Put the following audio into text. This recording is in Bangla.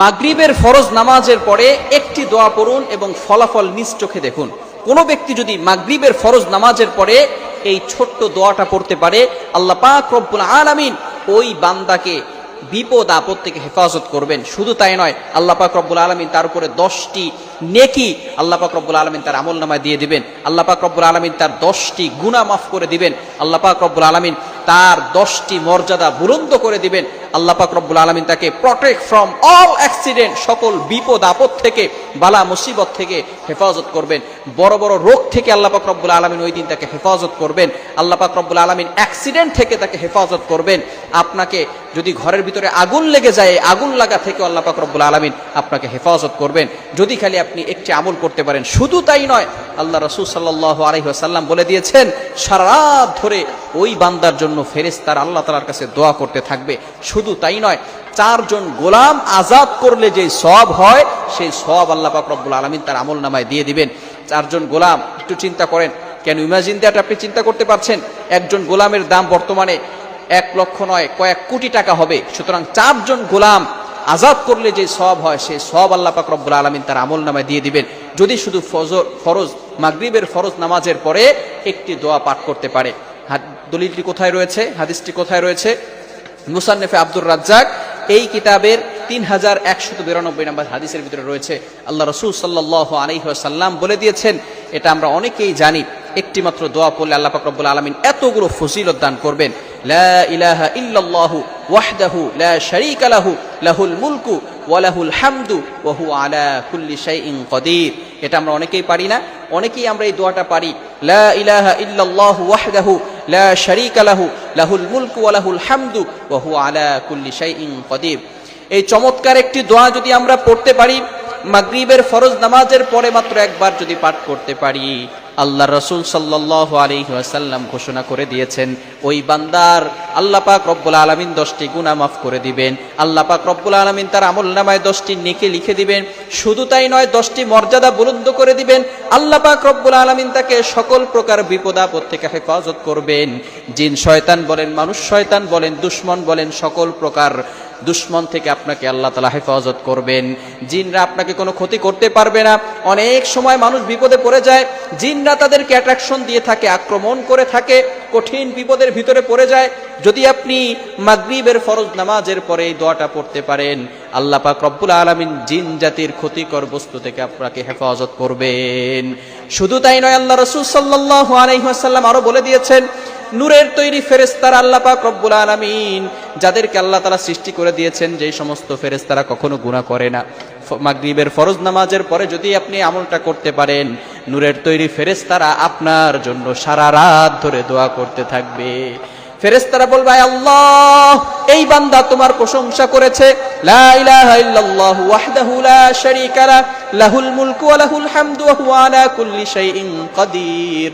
মাগরিবের ফরজ নামাজের পরে একটি দোয়া পড়ুন এবং ফলাফল নিজ চোখে দেখুন। কোনো ব্যক্তি যদি মাগরিবের ফরজ নামাজের পরে এই ছোট্ট দোয়াটা পড়তে পারে, আল্লাহ পাক রব্বুল আলামিন ওই বান্দাকে বিপদ আপদ থেকে হেফাজত করবেন। শুধু তাই নয়, আল্লাহ পাক রব্বুল আলামিন তার উপরে 10টি নেকি আল্লাহ পাক রব্বুল আলামিন তার আমলনামায় দিয়ে দিবেন। আল্লাহ পাক রব্বুল আলামিন তার 10টি গুনাহ মাফ করে দিবেন। আল্লাহ পাক রব্বুল আলামিন তার 10টি মর্যাদা বুলন্দ করে দিবেন। আল্লাহ পাক রব্বুল আলামিন তাকে প্রটেক্ট ফ্রম অল অ্যাক্সিডেন্ট, সকল বিপদ আপদ থেকে, বালা মুসিবত থেকে হেফাজত করবেন। বড় বড় রোগ থেকে আল্লাহ পাক রব্বুল আলামিন ওই দিন তাকে হেফাজত করবেন। আল্লাহ পাক রব্বুল আলামিন অ্যাক্সিডেন্ট থেকে তাকে হেফাজত করবেন। আপনাকে যদি ঘরের ভিতরে আগুন লেগে যায়, আগুন লাগা থেকে আল্লাহ পাক রব্বুল আলামিন আপনাকে হেফাজত করবেন, যদি খালি আপনি একটি আমল করতে পারেন। শুধু তাই নয়, আল্লাহ রাসূল সাল্লাল্লাহু আলাইহি ওয়াসাল্লাম বলে দিয়েছেন, সারা রাত ধরে ওই বান্দার জন্য ফেরেশতারা আল্লাহ তাআলার কাছে দোয়া করতে থাকবে। শুধু তাই নয়, 4 জন গোলাম আজাদ করলে যে সওয়াব হয়, সেই সওয়াব আল্লাহ পাক রব্বুল আলামিন তার আমলনামায় দিয়ে দিবেন। 4 জন গোলাম, একটু চিন্তা করেন, কেন ইমাজিন দ্যাট, আপনি চিন্তা করতে পারছেন একজন গোলামের দাম বর্তমানে 1 লক্ষ নয়, কয়েক কোটি টাকা হবে। সুতরাং 4 জন গোলাম আজাদ করলে যে সওয়াব হয়, সেই সওয়াব আল্লাহ পাক রব্বুল আলামিন তার আমলনামায় দিয়ে দিবেন, যদি শুধু মাগরিবের ফরজ নামাজের পরে একটি দোয়া পাঠ করতে পারে। দলিলটি কোথায় রয়েছে? হাদিসটি কোথায় রয়েছে? মুসান্নেফে আব্দুর রাজ্জাক এই কিতাবের 3192 নম্বর হাদিসের ভিতরে রয়েছে। আল্লাহ রাসূল সাল্লাল্লাহু আলাইহি ওয়াসাল্লাম বলে দিয়েছেন, এটা আমরা অনেকেই জানি, একটি মাত্র দোয়া পড়লে আল্লাহ পাক রব্বুল আলামিন এতগুলো ফজিলত দান করবেন। লা ইলাহা ইল্লাল্লাহু ওয়াহদাহু লা শারীকা লাহু লাহুল মুলকু ওয়া লাহুল হামদু ওয়া হুয়া আলা কুল্লি শাইইন কাদির। এটা আমরা অনেকেই পারি না, অনেকেই আমরা এই দোয়াটা পারি, লা ইলাহা ইল্লাল্লাহু ওয়াহদাহু লা শারীকা লাহু লাহুল মুলকু ওয়া লাহুল হামদু ওয়া হুয়া আলা কুল্লি শাইইন কাদির। এই চমৎকার একটি দোয়া যদি আমরা পড়তে পারি, মাগরিবের ফরজ নামাজের পরে মাত্র একবার যদি পাঠ করতে পারি, আল্লাহ রাসূল সাল্লাল্লাহু আলাইহি ওয়াসাল্লাম ঘোষণা করে দিয়েছেন, ওই বান্দার আল্লাহ পাক রব্বুল আলামিন 10টি গুনাহ মাফ করে দিবেন। আল্লাহ পাক রব্বুল আলামিন তার আমলনামায় 10টি নেকি লিখে দিবেন। শুধু তাই নয়, 10টি মর্যাদা বুলন্দ করে দিবেন। আল্লাহ পাক রব্বুল আলামিন তাকে সকল প্রকার বিপদ আপদ থেকে হেফাজত করবেন। জিন শয়তান বলেন, মানুষ শয়তান বলেন, দুশমন বলেন, সকল প্রকার দুশমন থেকে আপনাকে আল্লাহ তাআলা হেফাজত করবেন। জিনরা আপনাকে কোনো ক্ষতি করতে পারবে না। অনেক সময় মানুষ বিপদে পড়ে যায়, জিনরা তাদেরকে অ্যাট্রাকশন দিয়ে থাকে, আক্রমণ করে থাকে, কঠিন বিপদের ভিতরে পড়ে যায়। যদি আপনি মাগরিবের ফরজ নামাজের পরে এই দোয়াটা পড়তে পারেন, আল্লাহ পাক রব্বুল আলামিন জিন জাতির ক্ষতিকর বস্তু থেকে আপনাকে হেফাজত করবেন। শুধু তাই নয়, আল্লাহ রাসূল সাল্লাল্লাহু আলাইহি ওয়াসাল্লাম আরো বলে দিয়েছেন, নূরের তৈরি ফেরেশতারা আল্লাহ পাক রব্বুল আলামিন যাদেরকে আল্লাহ তাআলা সৃষ্টি করে দিয়েছেন, যেই সমস্ত ফেরেশতারা কখনো গুনাহ করে না, মাগরিবের ফরজ নামাজের পরে যদি আপনি আমলটা করতে পারেন, নূরের তৈরি ফেরেশতারা আপনার জন্য সারা রাত ধরে দোয়া করতে থাকবে। ফেরেশতারা বলবে, আল্লাহ, এই বান্দা তোমার প্রশংসা করেছে, লা ইলাহা ইল্লাল্লাহু ওয়াহদাহু লা শারীকা লাহু লাহুল মুলকু ওয়া লাহুল হামদু ওয়া হুয়া আলা কুল্লি শাইইন কাদির।